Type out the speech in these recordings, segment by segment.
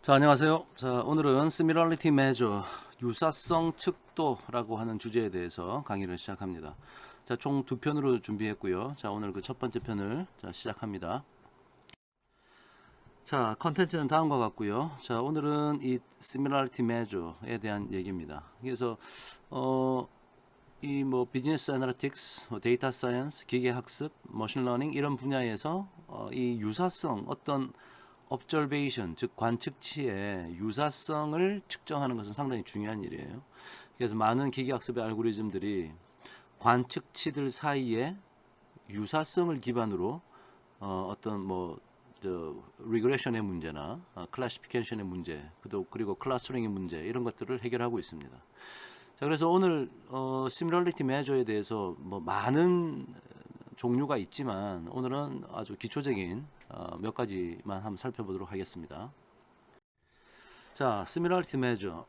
자, 안녕하세요. 자, 오늘은 Similarity Measure, 유사성 측도라고 하는 주제에 대해서 강의를 시작합니다. 자, 총 두 편으로 준비했고요. 자, 오늘 그 첫 번째 편을 시작합니다. 자, 컨텐츠는 다음과 같고요. 자, 오늘은 이 Similarity Measure에 대한 얘기입니다. 그래서 이 비즈니스 애널리틱스, 데이터 사이언스, 기계 학습, 머신 러닝 이런 분야에서 이 유사성, 어떤 observation, 즉 관측치의 유사성을 측정하는 것은 상당히 중요한 일이에요. 그래서 많은 기계학습의 알고리즘들이 관측치들 사이에 유사성을 기반으로 어떤 리그레션의 문제나 클래시피케이션의 문제, 그리고 클러스터링의 문제 이런 것들을 해결하고 있습니다. 자, 그래서 오늘 시뮬러리티 메저에 대해서 많은 종류가 있지만 오늘은 아주 기초적인 몇 가지만 한번 살펴보도록 하겠습니다. 자, similarity measure.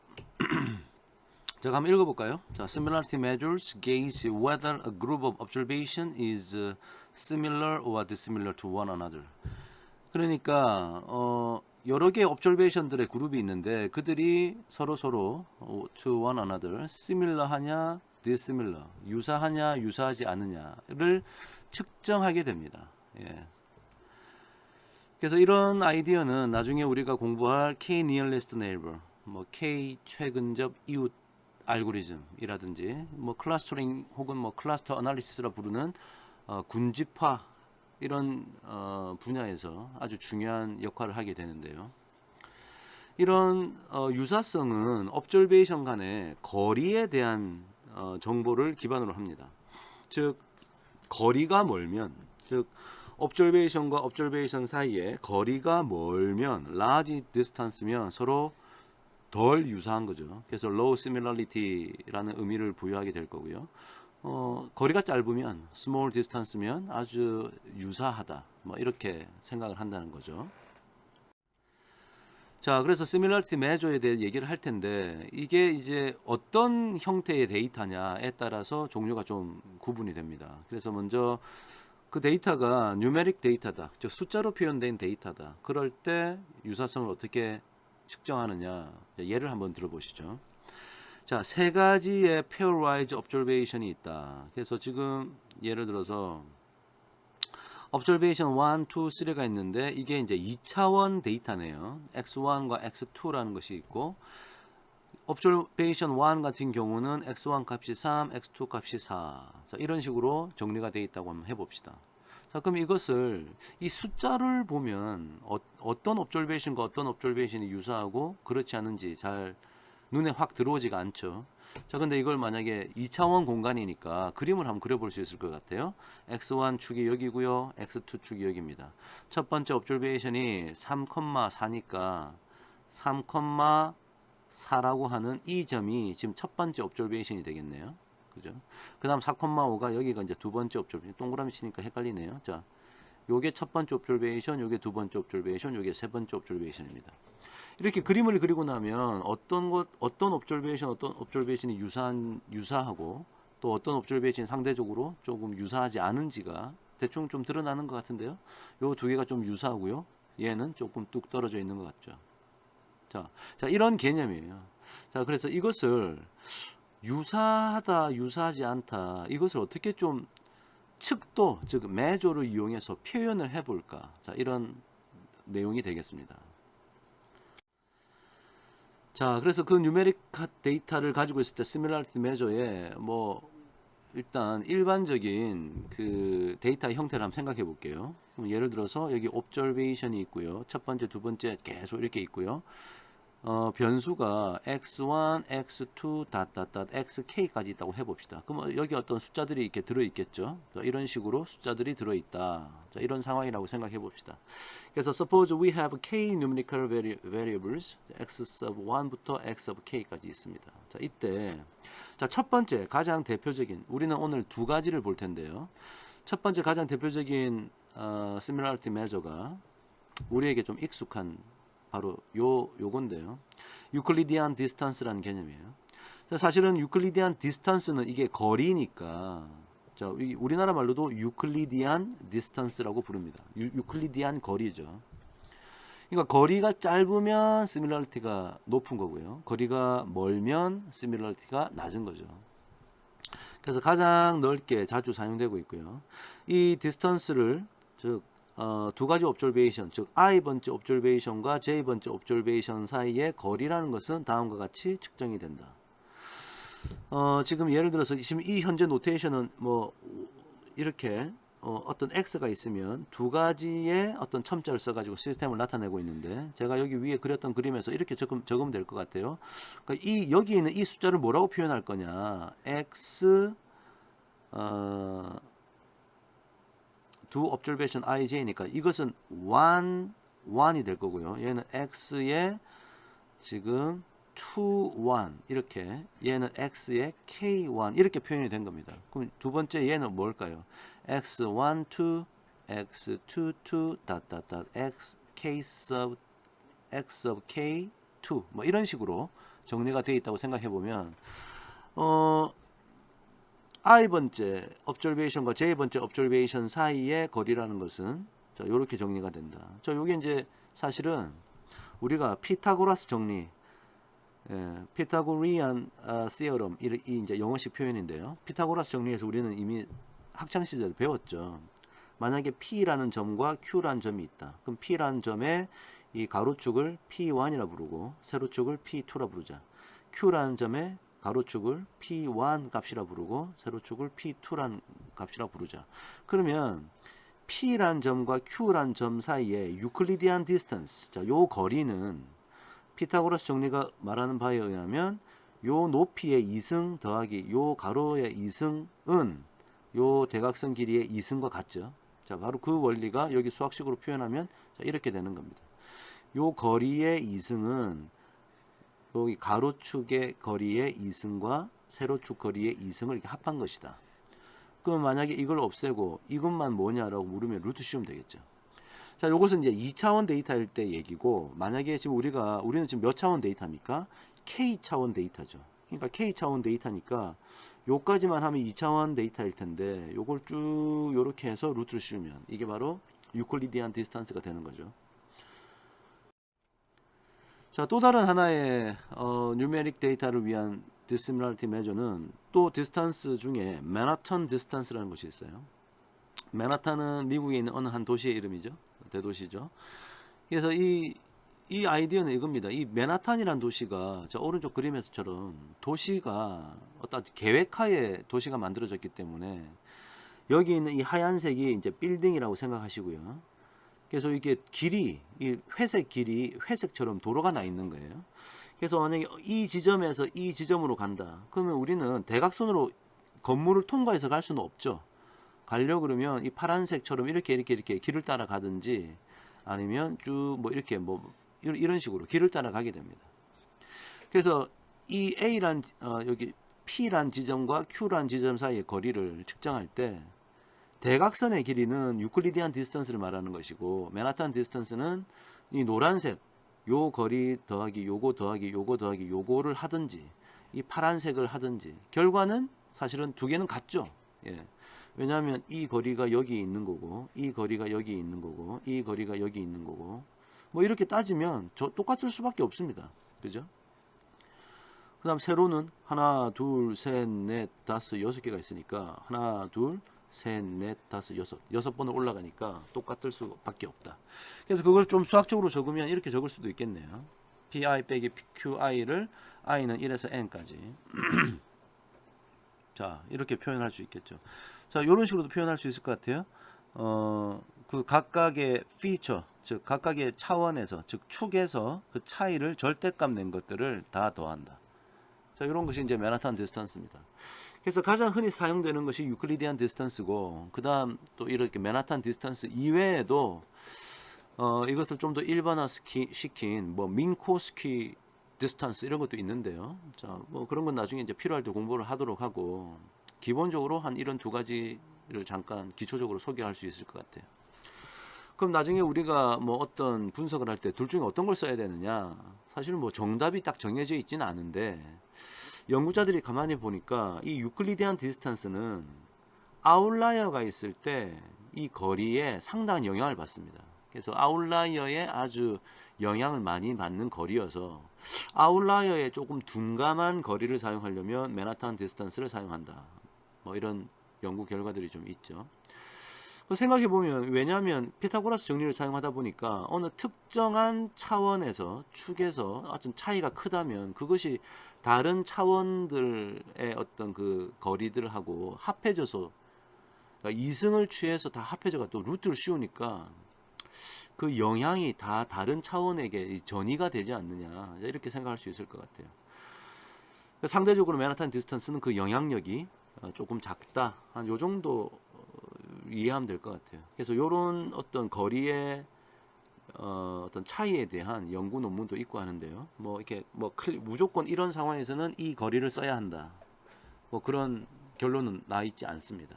제가 한번 읽어볼까요? 자, similarity measures gauge whether a group of observation is similar or dissimilar to one another. 그러니까 여러 개의 observation들의 그룹이 있는데 그들이 서로 to one another similar하냐, dissimilar, 유사하냐, 유사하지 않느냐를 측정하게 됩니다. 예. 그래서 이런 아이디어는 나중에 우리가 공부할 K nearest neighbor, K 최근접 이웃 알고리즘이라든지 클러스터링 혹은 클러스터 어널리시스라 부르는 군집화 이런 분야에서 아주 중요한 역할을 하게 되는데요. 이런 유사성은 observation 간의 거리에 대한 정보를 기반으로 합니다. 즉 거리가 멀면, 즉 observation과 observation 사이에 거리가 멀면 large distance면 서로 덜 유사한 거죠. 그래서 low similarity라는 의미를 부여하게 될 거고요. 거리가 짧으면 small distance면 아주 유사하다. 이렇게 생각을 한다는 거죠. 자, 그래서 similarity measure에 대해 얘기를 할 텐데 이게 이제 어떤 형태의 데이터냐에 따라서 종류가 좀 구분이 됩니다. 그래서 먼저 그 데이터가 numeric 데이터다, 즉 숫자로 표현된 데이터다. 그럴 때 유사성을 어떻게 측정하느냐, 예를 한번 들어보시죠. 자, 세 가지의 pairwise observation이 있다. 그래서 지금 예를 들어서 observation 1, 2, 3가 있는데 이게 이제 2차원 데이터네요. x1과 x2라는 것이 있고 observation 1 같은 경우는 x1 값이 3, x2 값이 4. 자, 이런 식으로 정리가 되어 있다고 한번 해봅시다. 자, 그럼 이것을 이 숫자를 보면 어떤 observation과 어떤 observation이 유사하고 그렇지 않은지 잘 눈에 확 들어오지가 않죠. 자, 근데 이걸 만약에 2차원 공간이니까 그림을 한번 그려볼 수 있을 것 같아요. x1 축이 여기고요, x2 축이 여기입니다. 첫 번째 observation이 3,4니까 3,4라고 하는 이 점이 지금 첫 번째 observation이 되겠네요. 그죠? 그 다음 4,5가 여기가 이제 두 번째 observation. 동그라미 치니까 헷갈리네요. 자, 요게 첫 번째 observation, 요게 두 번째 observation, 요게 세 번째 observation입니다. 이렇게 그림을 그리고 나면 어떤 observation이 유사하고 또 어떤 observation이 상대적으로 조금 유사하지 않은지가 대충 좀 드러나는 것 같은데요. 요 두 개가 좀 유사하고요. 얘는 조금 뚝 떨어져 있는 것 같죠. 자, 이런 개념이에요. 자, 그래서 이것을 유사하다, 유사하지 않다, 이것을 어떻게 좀 측도, 즉 measure를 이용해서 표현을 해볼까. 자, 이런 내용이 되겠습니다. 자, 그래서 그 뉴메릭 데이터를 가지고 있을 때 시뮬라리티 메저에 일단 일반적인 그 데이터의 형태를 한번 생각해 볼게요. 그럼 예를 들어서 여기 observation이 있고요. 첫 번째, 두 번째 계속 이렇게 있고요. 변수가 x1, x2, xk까지 있다고 해봅시다. 그럼 여기 어떤 숫자들이 이렇게 들어있겠죠. 이런 식으로 숫자들이 들어있다. 자, 이런 상황이라고 생각해 봅시다. 그래서 suppose we have k numerical variables, x sub 1부터 x sub k까지 있습니다. 자, 이때 첫 번째 가장 대표적인, 우리는 오늘 두 가지를 볼 텐데요. 첫 번째 가장 대표적인 similarity measure가 우리에게 좀 익숙한 바로 요건데요. 유클리디안 디스턴스라는 개념이에요. 자, 사실은 유클리디안 디스턴스는 이게 거리니까, 자, 우리나라 말로도 유클리디안 디스턴스라고 부릅니다. 유클리디안 거리죠. 그러니까 거리가 짧으면 시밀러리티가 높은 거고요. 거리가 멀면 시밀러리티가 낮은 거죠. 그래서 가장 넓게 자주 사용되고 있고요. 이 디스턴스를 즉 두 가지 옵저베이션, 즉 i번째 옵저베이션과 j번째 옵저베이션 사이의 거리라는 것은 다음과 같이 측정이 된다. 지금 예를 들어서 지금 이 현재 노테이션은 뭐 이렇게 어떤 x가 있으면 두 가지의 어떤 첨자를 써가지고 시스템을 나타내고 있는데, 제가 여기 위에 그렸던 그림에서 이렇게 적으면 될 것 같아요. 그러니까 여기 있는 이 숫자를 뭐라고 표현할 거냐? x 두 observation ij니까 이것은 1이 될 거고요. 얘는 x의 지금 2, 1 이렇게, 얘는 x의 k1 이렇게 표현이 된 겁니다. 그럼 두 번째 얘는 뭘까요? x1, 2, x2, 2, k sub k2 뭐 이런 식으로 정리가 되어 있다고 생각해 보면 i번째 observation과 j번째 observation 사이의 거리라는 것은 자, 이렇게 정리가 된다. 자, 요게 이제 사실은 우리가 피타고라스 정리, 피타고리안 theorem 이 이제 영어식 표현인데요. 피타고라스 정리에서 우리는 이미 학창 시절에 배웠죠. 만약에 P라는 점과 Q라는 점이 있다. 그럼 P라는 점의 이 가로축을 P1이라 부르고 세로축을 P2라 부르자. Q라는 점의 가로축을 P1 값이라 부르고 세로축을 P2란 값이라 부르자. 그러면 P란 점과 Q란 점 사이에 유클리디안 디스턴스, 자, 요 거리는 피타고라스 정리가 말하는 바에 의하면 요 높이의 2승 더하기 요 가로의 2승은 요 대각선 길이의 2승과 같죠. 자, 바로 그 원리가 여기 수학식으로 표현하면 자, 이렇게 되는 겁니다. 요 거리의 2승은 여기 가로축의 거리의 2승과 세로축 거리의 2승을 이렇게 합한 것이다. 그럼 만약에 이걸 없애고 이것만 뭐냐라고 물으면 루트 씌우면 되겠죠. 자, 요것은 이제 2차원 데이터일 때 얘기고, 만약에 지금 우리는 지금 몇 차원 데이터입니까? K차원 데이터죠. 그러니까 K차원 데이터니까 요까지만 하면 2차원 데이터일 텐데 요걸 쭉 요렇게 해서 루트를 씌우면 이게 바로 유클리디안 디스턴스가 되는 거죠. 자, 또 다른 하나의 뉴메릭 데이터를 위한 디스시밀러리티 메저는 또 디스턴스 중에 맨하탄 디스턴스라는 것이 있어요. 맨하탄은 미국에 있는 어느 한 도시의 이름이죠. 대도시죠. 그래서 이 아이디어는 이겁니다. 이 맨하탄이라는 도시가 저 오른쪽 그림에서처럼 도시가 어떤 계획하에 도시가 만들어졌기 때문에 여기 있는 이 하얀색이 이제 빌딩이라고 생각하시고요. 그래서 이게 길이, 이 회색 길이 회색처럼 도로가 나 있는 거예요. 그래서 만약에 이 지점에서 이 지점으로 간다. 그러면 우리는 대각선으로 건물을 통과해서 갈 수는 없죠. 가려고 그러면 이 파란색처럼 이렇게 길을 따라 가든지 아니면 쭉 뭐 이렇게 뭐 이런 식으로 길을 따라 가게 됩니다. 그래서 이 A란 여기 P란 지점과 Q란 지점 사이의 거리를 측정할 때 대각선의 길이는 유클리디안 디스턴스를 말하는 것이고, 맨하탄 디스턴스는 이 노란색 요 거리 더하기 요거 더하기 요거 더하기 요거를 하든지 이 파란색을 하든지 결과는 사실은 두 개는 같죠. 예. 왜냐하면 이 거리가 여기 있는 거고 이 거리가 여기 있는 거고 이 거리가 여기 있는 거고 뭐 이렇게 따지면 똑같을 수밖에 없습니다. 그죠? 그 다음 세로는 하나 둘 셋 넷 다섯 여섯 개가 있으니까 하나 둘 셋 넷 다섯 여섯 번을 올라가니까 똑같을 수밖에 없다. 그래서 그걸 좀 수학적으로 적으면 이렇게 적을 수도 있겠네요. pi 빼기 qi를 i는 1에서 n까지 자, 이렇게 표현할 수 있겠죠. 자, 이런 식으로도 표현할 수 있을 것 같아요. 그 각각의 피처, 즉 각각의 차원에서, 즉 축에서 그 차이를 절대값 낸 것들을 다 더한다. 자, 이런 것이 이제 맨하탄 디스턴스입니다. 그래서 가장 흔히 사용되는 것이 유클리디안 디스턴스고, 그 다음 또 이렇게 맨하탄 디스턴스 이외에도 이것을 좀 더 일반화 시킨 뭐 민코스키 디스턴스 이런 것도 있는데요. 자, 뭐 그런 건 나중에 이제 필요할 때 공부를 하도록 하고, 기본적으로 한 이런 두 가지를 잠깐 기초적으로 소개할 수 있을 것 같아요. 그럼 나중에 우리가 뭐 어떤 분석을 할 때 둘 중에 어떤 걸 써야 되느냐? 사실은 뭐 정답이 딱 정해져 있지는 않은데, 연구자들이 가만히 보니까 이 유클리디안 디스턴스는 아웃라이어가 있을 때 이 거리에 상당한 영향을 받습니다. 그래서 아웃라이어에 아주 영향을 많이 받는 거리여서 아웃라이어에 조금 둔감한 거리를 사용하려면 맨하탄 디스턴스를 사용한다. 뭐 이런 연구 결과들이 좀 있죠. 생각해 보면 왜냐하면 피타고라스 정리를 사용하다 보니까 어느 특정한 차원에서 축에서 어떤 차이가 크다면 그것이 다른 차원들의 어떤 그 거리들하고 합해져서 그러니까 이승을 취해서 다 합해져가 또 루트를 씌우니까 그 영향이 다 다른 차원에게 전이가 되지 않느냐 이렇게 생각할 수 있을 것 같아요. 상대적으로 맨하탄 디스턴스는 그 영향력이 조금 작다 한 요 정도 이해하면 될 것 같아요. 그래서 이런 어떤 거리의 어떤 차이에 대한 연구 논문도 있고 하는데요. 뭐 이렇게 뭐 무조건 이런 상황에서는 이 거리를 써야 한다. 뭐 그런 결론은 나 있지 않습니다.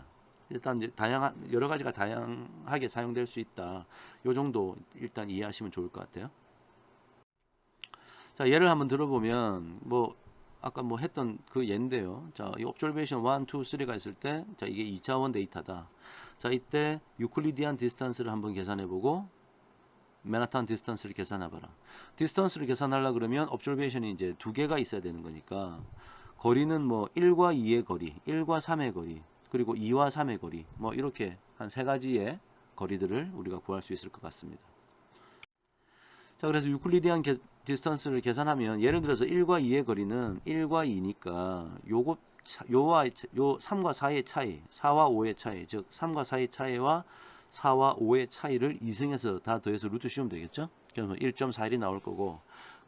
일단 이제 다양한 여러 가지가 다양하게 사용될 수 있다. 요 정도 일단 이해하시면 좋을 것 같아요. 자, 예를 한번 들어보면 뭐 아까 뭐 했던 그 예인데요. 자, 이 observation 1, 2, 3가 있을 때, 자, 이게 2차원 데이터다. 자, 이때 유클리디안 디스턴스를 한번 계산해 보고 맨하탄 디스턴스를 계산해 봐라. 디스턴스를 계산하려 그러면 observation이 이제 두 개가 있어야 되는 거니까 거리는 뭐 1과 2의 거리, 1과 3의 거리, 그리고 2와 3의 거리, 뭐 이렇게 한 세 가지의 거리들을 우리가 구할 수 있을 것 같습니다. 자, 그래서 유클리디안 디스턴스를 계산하면 예를 들어서 1과 2의 거리는 1과 2니까 요거 요 3과 4의 차이, 4와 5의 차이, 즉 3과 4의 차이와 4와 5의 차이를 2승해서 다 더해서 루트 씌우면 되겠죠? 그래서 1.41이 나올 거고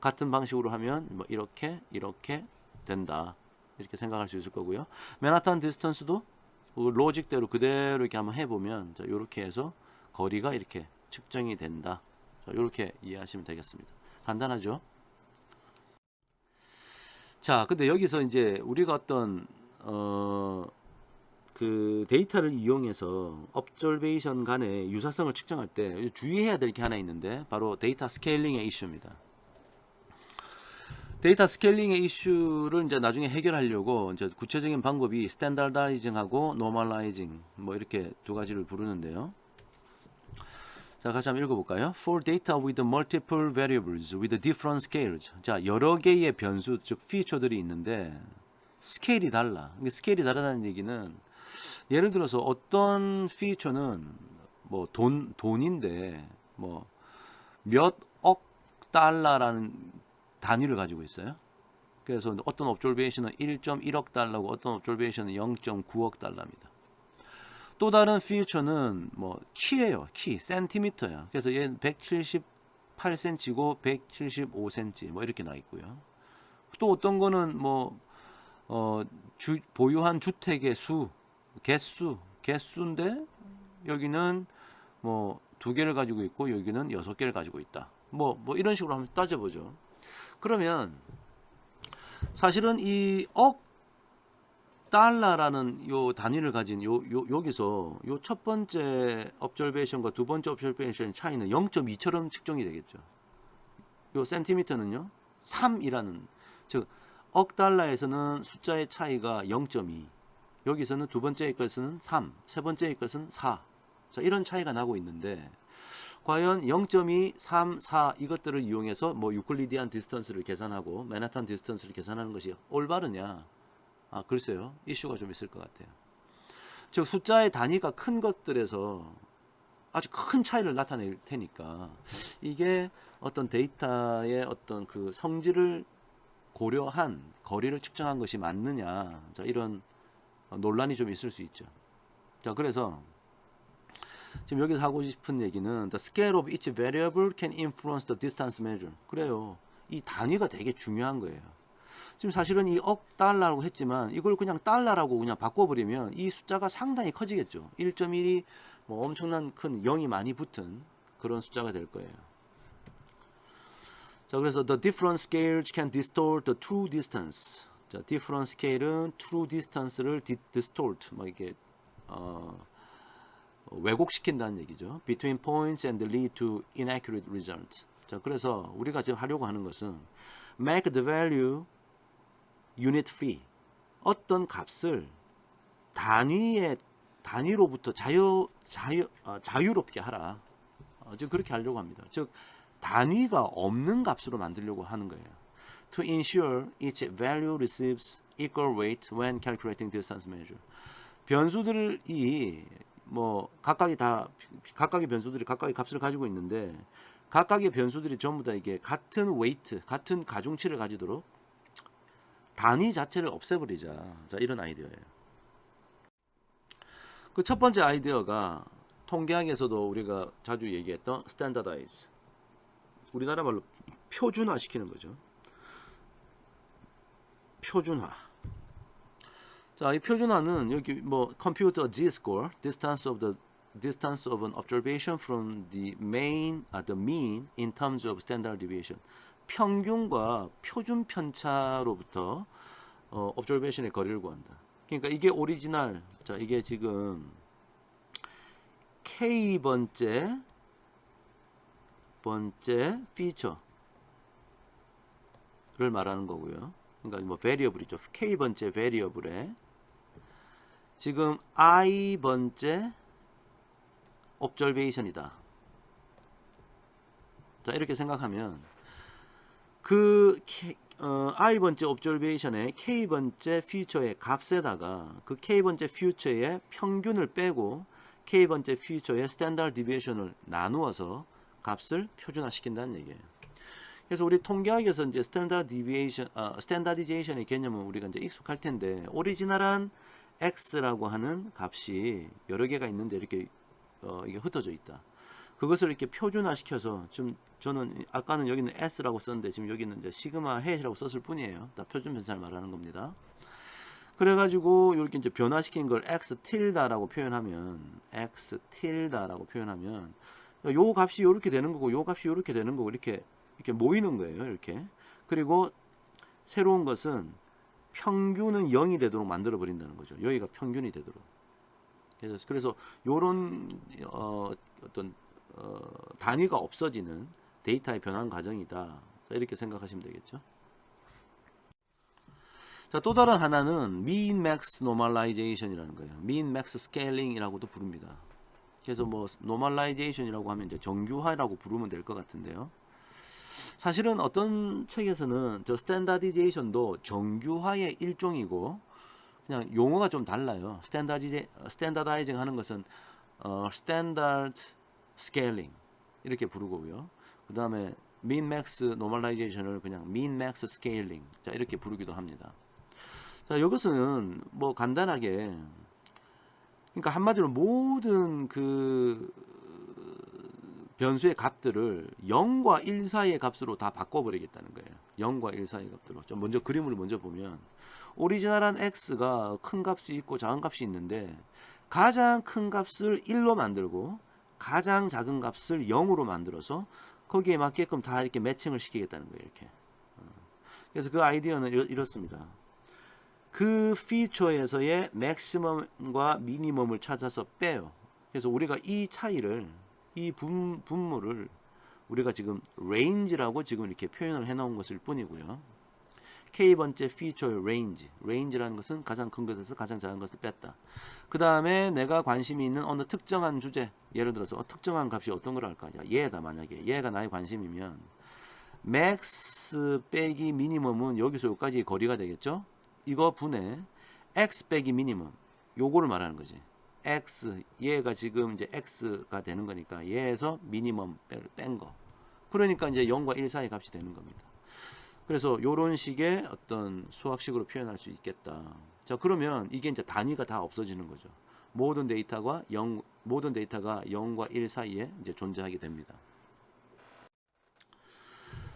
같은 방식으로 하면 뭐 이렇게 된다. 이렇게 생각할 수 있을 거고요. 맨하탄 디스턴스도 로직대로 그대로 이렇게 한번 해보면 자, 이렇게 해서 거리가 이렇게 측정이 된다. 자, 이렇게 이해하시면 되겠습니다. 간단하죠? 자, 근데 여기서 이제 우리가 어떤 그 데이터를 이용해서 observation 간의 유사성을 측정할 때 주의해야 될 게 하나 있는데 바로 데이터 스케일링의 이슈입니다. 데이터 스케일링의 이슈를 이제 나중에 해결하려고 이제 구체적인 방법이 스탠다드라이징하고 노멀라이징 뭐 이렇게 두 가지를 부르는데요. 자, 같이 한번 읽어볼까요? For data with multiple variables with different scales. 자, 여러 개의 변수, 즉 피처들이 있는데 스케일이 달라. 스케일이 다르다는 얘기는 예를 들어서 어떤 피처는 뭐 돈인데 뭐 몇 억 달러라는 단위를 가지고 있어요. 그래서 어떤 observation은 1.1억 달러고 어떤 observation은 0.9억 달러입니다. 또 다른 피처는 뭐 키예요. 키, 센티미터야. 그래서 얘는 178cm고 175cm 뭐 이렇게 나 있고요. 또 어떤 거는 뭐 보유한 주택의 수, 개수인데 여기는 뭐 2개를 가지고 있고 여기는 6개를 가지고 있다. 뭐 이런 식으로 한번 따져보죠. 그러면 사실은 이 억 달러라는 요 단위를 가진 여기서 요 첫 번째 observation과 두 번째 observation 차이는 0.2처럼 측정이 되겠죠. 요 센티미터는요 3이라는 즉 억 달러에서는 숫자의 차이가 0.2 여기서는 두 번째 것은 3 세 번째 것은 4 자, 이런 차이가 나고 있는데 과연 0.2, 3, 4 이것들을 이용해서 뭐 유클리디안 디스턴스를 계산하고 맨하탄 디스턴스를 계산하는 것이 올바르냐? 아, 글쎄요. 이슈가 좀 있을 것 같아요. 즉 숫자의 단위가 큰 것들에서 아주 큰 차이를 나타낼 테니까 이게 어떤 데이터의 어떤 그 성질을 고려한 거리를 측정한 것이 맞느냐? 자, 이런 논란이 좀 있을 수 있죠. 자, 그래서 지금 여기서 하고 싶은 얘기는 the scale of each variable can influence the distance measure. 그래요. 이 단위가 되게 중요한 거예요. 지금 사실은 이 억 달러라고 했지만 이걸 그냥 달러라고 그냥 바꿔버리면 이 숫자가 상당히 커지겠죠. 1.1이 뭐 엄청난 큰 0이 많이 붙은 그런 숫자가 될 거예요. 자, 그래서 the different scales can distort the true distance. 자, different scale은 true distance를 distort, 뭐 이게 왜곡시킨다는 얘기죠. Between points and lead to inaccurate results. 자, 그래서 우리가 지금 하려고 하는 것은 make the value unit free. 어떤 값을 단위로부터 자유롭게 하라. 지금 그렇게 하려고 합니다. 즉 단위가 없는 값으로 만들려고 하는 거예요. To ensure each value receives equal weight when calculating distance measure. 변수들이 뭐 각각의 변수들이 각각의 값을 가지고 있는데 각각의 변수들이 전부 다 이게 같은 웨이트, 같은 가중치를 가지도록 단위 자체를 없애버리자. 자, 이런 아이디어예요. 그 첫 번째 아이디어가 통계학에서도 우리가 자주 얘기했던 standardize. 우리나라 말로 표준화 시키는 거죠. 표준화. 자, 이 표준화는 여기 뭐 compute a z-score, distance of an observation from the mean in terms of standard deviation. 평균과 표준 편차로부터 observation의 거리를 구한다. 그러니까 이게 오리지널. 자, 이게 지금 K 번째 피처를 말하는 거고요. 그러니까 뭐 베리어블이죠. K 번째 베리어블에 지금 I 번째 observation이다. 자, 이렇게 생각하면 그 I 번째 observation의 K 번째 퓨처의 값에다가 그 K 번째 퓨처의 평균을 빼고 K 번째 퓨처의 스탠다드 디비에이션을 나누어서 값을 표준화시킨다는 얘기예요. 그래서 우리 통계학에서 이제 스탠다디제이션의 개념은 우리가 이제 익숙할 텐데 오리지널한 x라고 하는 값이 여러 개가 있는데 이렇게 이게 흩어져 있다. 그것을 이렇게 표준화시켜서 지금 저는 아까는 여기는 s라고 썼는데 지금 여기는 이제 시그마 햇이라고 썼을 뿐이에요. 다 표준 편차를 말하는 겁니다. 그래가지고 이렇게 이제 변화시킨 걸 x 틸다라고 표현하면 요 값이 이렇게 되는 거고 요 값이 이렇게 되는 거고 이렇게 모이는 거예요. 이렇게. 그리고 새로운 것은 평균은 0이 되도록 만들어 버린다는 거죠. 여기가 평균이 되도록. 그래서 요런 어떤 단위가 없어지는 데이터의 변환 과정이다. 이렇게 생각하시면 되겠죠. 자, 또 다른 하나는 mean max normalization이라는 거예요. mean max scaling이라고도 부릅니다. 그래서 뭐 normalization이라고 하면 이제 정규화라고 부르면 될 것 같은데요. 사실은 어떤 책에서는 저 스탠다디제이션도 정규화의 일종이고 그냥 용어가 좀 달라요. 스탠다다이징 하는 것은 스탠다드 스케일링 이렇게 부르고요. 그 다음에 mean max normalization을 그냥 mean max scaling 자 이렇게 부르기도 합니다. 자, 이것은 뭐 간단하게 그러니까 한마디로 모든 그 변수의 값들을 0과 1 사이의 값으로 다 바꿔버리겠다는 거예요. 0과 1 사이의 값으로. 좀 먼저 그림을 먼저 보면 오리지널한 x가 큰 값이 있고 작은 값이 있는데 가장 큰 값을 1로 만들고 가장 작은 값을 0으로 만들어서 거기에 맞게끔 다 이렇게 매칭을 시키겠다는 거예요. 이렇게. 그래서 그 아이디어는 이렇습니다. 그 피처에서의 맥시멈과 미니멈을 찾아서 빼요. 그래서 우리가 이 차이를 이 분모를 우리가 지금 range라고 지금 이렇게 표현을 해 놓은 것일 뿐이고요. K번째 피처의 range라는 것은 가장 큰 것에서 가장 작은 것을 뺐다. 그 다음에 내가 관심이 있는 어느 특정한 주제, 예를 들어서 특정한 값이 어떤 걸 할까? 얘다. 만약에 얘가 나의 관심이면 max 빼기 미니멈은 여기서 여기까지 거리가 되겠죠? 이거 분해 x 빼기 미니멈 요거를 말하는 거지. x 얘가 지금 이제 x가 되는 거니까 얘에서 미니멈 뺀 거. 그러니까 이제 0과 1 사이 값이 되는 겁니다. 그래서 요런 식의 어떤 수학식으로 표현할 수 있겠다. 자, 그러면 이게 이제 단위가 다 없어지는 거죠. 모든 데이터가 0과 1 사이에 이제 존재하게 됩니다.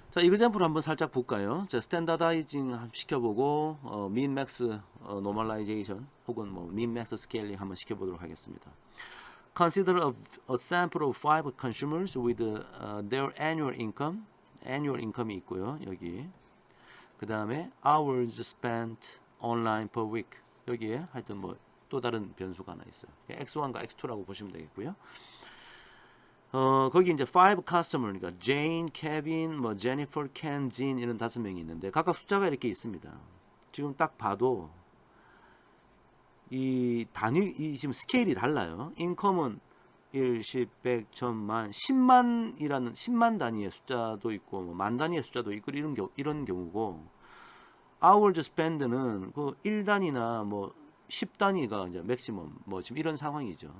자, 이그젬플 한번 살짝 볼까요? 자, 스탠다다이징 시켜보고 mean max normalization 혹은 뭐 mean max scaling 한번 시켜보도록 하겠습니다. Consider a sample of 5 consumers with their annual income이 있고요. 여기 그 다음에 hours spent online per week 여기에 하여튼 뭐 또 다른 변수가 하나 있어요. x1과 x2라고 보시면 되겠고요. 거기 이제 5 customer, 그러니까 Jane, Kevin, 뭐 Jennifer, Ken, Jean 이런 5명이 있는데 각각 숫자가 이렇게 있습니다. 지금 딱 봐도 이 단위, 이 지금 스케일이 달라요. 인컴은 1, 10, 100, 1000만, 10만이라는 10만 단위의 숫자도 있고 뭐 만 단위의 숫자도 있고 이런 경우고 hours spend는 그 1단위나 뭐 10단위가 이제 맥시멈 뭐 지금 이런 상황이죠.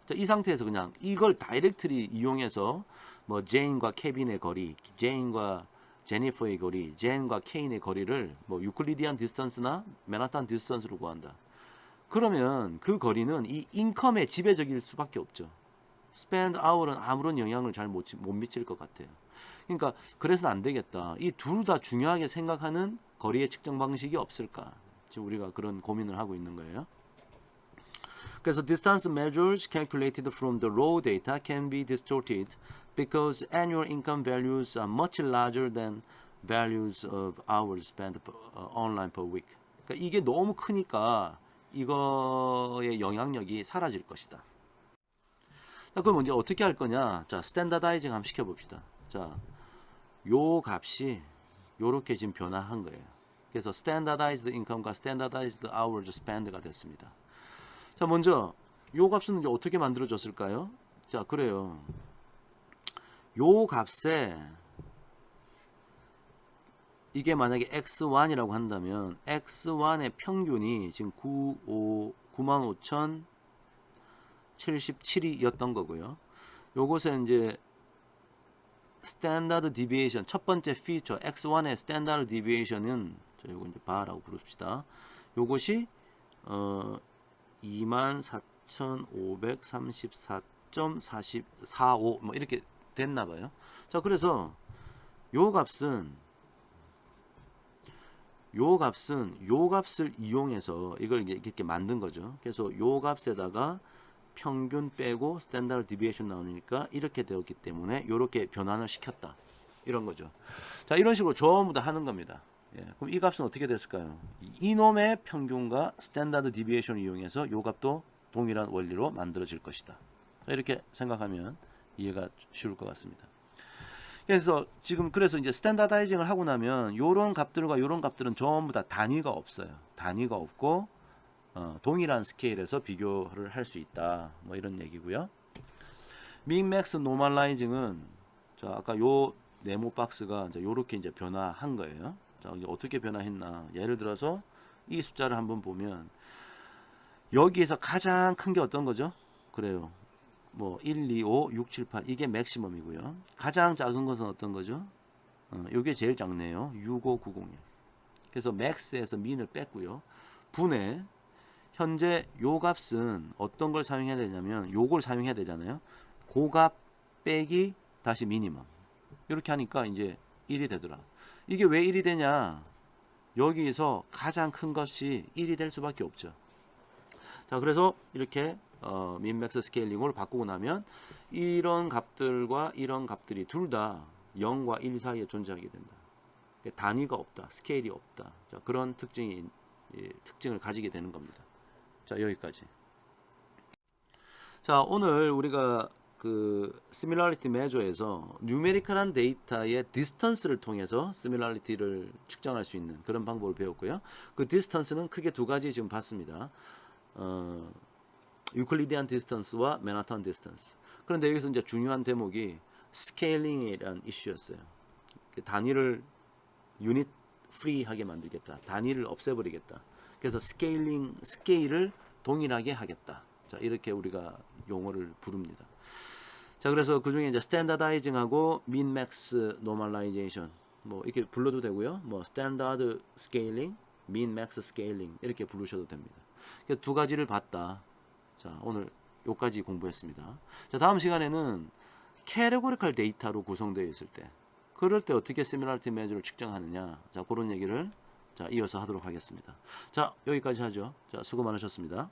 자, 이 상태에서 그냥 이걸 다이렉트리 이용해서 뭐 제인과 케빈의 거리, 제인과 제니퍼의 거리, 제인과 케인의 거리를 뭐 유클리디안 디스턴스나 맨하탄 디스턴스로 구한다. 그러면 그 거리는 이 인컴에 지배적일 수밖에 없죠. spend hour은 아무런 영향을 잘 못 미칠 것 같아요. 그러니까 그래서는 안 되겠다. 이 둘 다 중요하게 생각하는 거리의 측정 방식이 없을까? 지금 우리가 그런 고민을 하고 있는 거예요. 그래서 distance measures calculated from the raw data can be distorted because annual income values are much larger than values of hours spent online per week. 그러니까 이게 너무 크니까 이거의 영향력이 사라질 것이다. 자, 그럼 이제 어떻게 할 거냐? 자, 스탠다다이징 한번 시켜봅시다. 자, 요 값이 요렇게 지금 변화한 거예요. 그래서 standardized income과 standardized hours spent가 됐습니다. 자, 먼저 요 값은 이제 어떻게 만들어졌을까요? 자, 그래요. 요 값에 이게 만약에 x1이라고 한다면 x1의 평균이 지금 95,077이었던 거고요. 요것에 이제 스탠다드 디비에이션 첫 번째 피처 x1의 스탠다드 디비에이션은 요거 이제 바라고 부릅시다. 요것이 24,534.45 뭐 이렇게 됐나 봐요. 자, 그래서 요 값은 요 값을 이용해서 이걸 이렇게 만든 거죠. 그래서 요 값에다가 평균 빼고 스탠다드 디비에이션 나오니까 이렇게 되었기 때문에 이렇게 변환을 시켰다. 이런 거죠. 자, 이런 식으로 전부 다 하는 겁니다. 예, 그럼 이 값은 어떻게 됐을까요? 이놈의 평균과 스탠다드 디비에이션을 이용해서 요 값도 동일한 원리로 만들어질 것이다. 자, 이렇게 생각하면 이해가 쉬울 것 같습니다. 그래서 지금 그래서 이제 스탠다다이징을 하고 나면 요런 값들과 요런 값들은 전부 다 단위가 없어요. 단위가 없고 동일한 스케일에서 비교를 할 수 있다. 뭐 이런 얘기고요. 민맥스 노멀라이징은 자, 아까 요 네모 박스가 이제 요렇게 이제 변화한 거예요. 자, 어떻게 변화했나? 예를 들어서 이 숫자를 한번 보면 여기에서 가장 큰 게 어떤 거죠? 그래요. 뭐 1, 2, 5, 6, 7, 8 이게 맥시멈이고요. 가장 작은 것은 어떤 거죠? 이게 제일 작네요. 6, 5, 9, 0. 그래서 맥스에서 민을 뺐고요. 분의 현재 요 값은 어떤 걸 사용해야 되냐면 요걸 사용해야 되잖아요. 고값 빼기 다시 미니멈. 이렇게 하니까 이제 1이 되더라. 이게 왜 1이 되냐? 여기에서 가장 큰 것이 1이 될 수밖에 없죠. 자, 그래서 이렇게 민맥스 스케일링으로 바꾸고 나면 이런 값들과 이런 값들이 둘 다 0과 1 사이에 존재하게 된다. 단위가 없다. 스케일이 없다. 자, 그런 특징을 가지게 되는 겁니다. 자, 여기까지. 자, 오늘 우리가 그 시밀러리티 메저에서 뉴메리컬한 데이터의 디스턴스를 통해서 시밀러리티를 측정할 수 있는 그런 방법을 배웠고요. 그 디스턴스는 크게 두 가지 지금 봤습니다. 유클리디안 디스턴스와 맨하탄 디스턴스. 그런데 여기서 이제 중요한 대목이 스케일링이라는 이슈였어요. 단위를 유닛 프리하게 만들겠다. 단위를 없애버리겠다. 그래서 스케일을 동일하게 하겠다. 자, 이렇게 우리가 용어를 부릅니다. 자, 그래서 그 중에 이제 스탠다다이징하고 민맥스 노멀라이제이션 뭐 이렇게 불러도 되고요. 뭐 스탠다드 스케일링, 민맥스 스케일링 이렇게 부르셔도 됩니다. 두 가지를 봤다. 자, 오늘 요까지 공부했습니다. 자, 다음 시간에는 캐테고리컬 데이터로 구성되어 있을 때 그럴 때 어떻게 시밀러리티 메저를 측정하느냐. 자, 그런 얘기를 자, 이어서 하도록 하겠습니다. 자, 여기까지 하죠. 자, 수고 많으셨습니다.